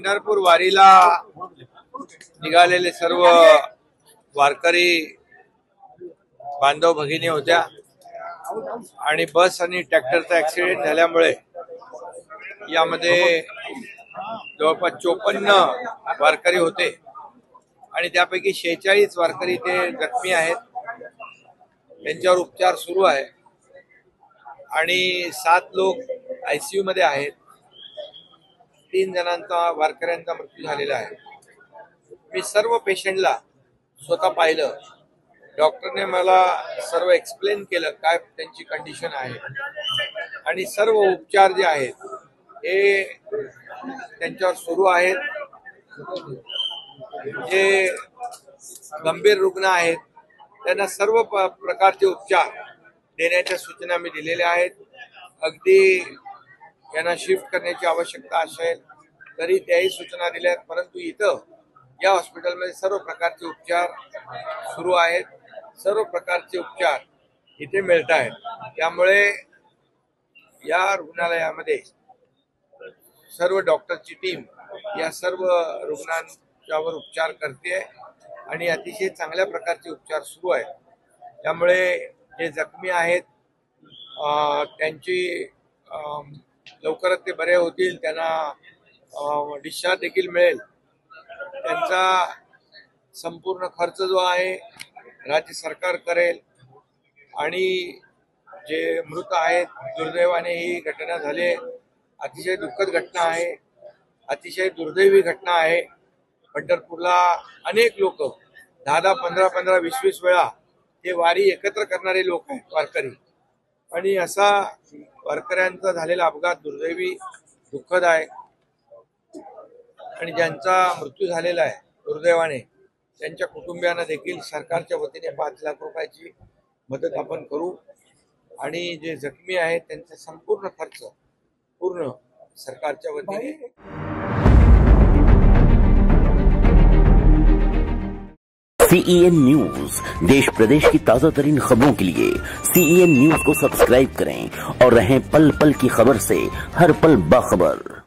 पंढरपूर वारीला निघालेले सर्व वारकरी बांधव भगिनी होत्या आणि बस आणि ट्रॅक्टरचा ऍक्सिडेंट झाल्यामुळे यामध्ये जवळपास 54 वारकरी होते आणि त्यापैकी 46 वारकरी ते जखमी आहेत, त्यांच्यावर उपचार सुरू आहे आणि 7 लोक ICU मध्ये आहेत. 3 जणांचा वारकऱ्यांचा मृत्यू झालेला आहे. मी सर्व पेशंटला स्वतः पाहिलं. डॉक्टरने मला सर्व एक्सप्लेन केलं काय त्यांची कंडिशन आहे आणि सर्व उपचार जे आहेत हे त्यांच्यावर सुरू आहेत. जे गंभीर रुग्ण आहेत त्यांना सर्व प्रकारचे उपचार देण्याच्या सूचना मी दिलेल्या आहेत. अगदी यांना शिफ्ट करण्याची आवश्यकता असेल तरी त्याही सूचना दिल्या आहेत, परंतु इथं या हॉस्पिटलमध्ये सर्व प्रकारचे उपचार सुरू आहेत. सर्व प्रकारचे उपचार इथे मिळत आहेत. त्यामुळे या रुग्णालयामध्ये सर्व डॉक्टरची टीम या सर्व रुग्णांच्यावर उपचार करते आणि अतिशय चांगल्या प्रकारचे उपचार सुरू आहेत. त्यामुळे जे जखमी आहेत त्यांची लवकरच ते बरे होतील, त्यांना डिस्चार्ज देखील मिळेल. त्यांचा संपूर्ण खर्च जो आहे राज्य सरकार करेल आणि जे मृत आहेत, दुर्दैवाने ही घटना झाली, अतिशय दुःखद घटना आहे, अतिशय दुर्दैवी घटना आहे. पंढरपूरला अनेक लोक 10-10, 15-15, 20-20 वेळा हे वारी एकत्र करणारे लोक आहेत वारकरी, आणि असा वारकऱ्यांचा झालेला अपघात दुर्दैवी दुःखद आहे. आणि ज्यांचा मृत्यू झालेला आहे दुर्दैवाने त्यांच्या कुटुंबियांना देखील सरकारच्या वतीने 5 लाख रुपयाची मदत आपण करू आणि जे जखमी आहेत त्यांचा संपूर्ण खर्च पूर्ण सरकारच्या वतीने. CEN न्यूज, देश प्रदेश की ताजा तरीन खबरों के लिए CEN न्यूज को सब्सक्राइब करें और रहें पल पल की खबर से हर पल बाखबर।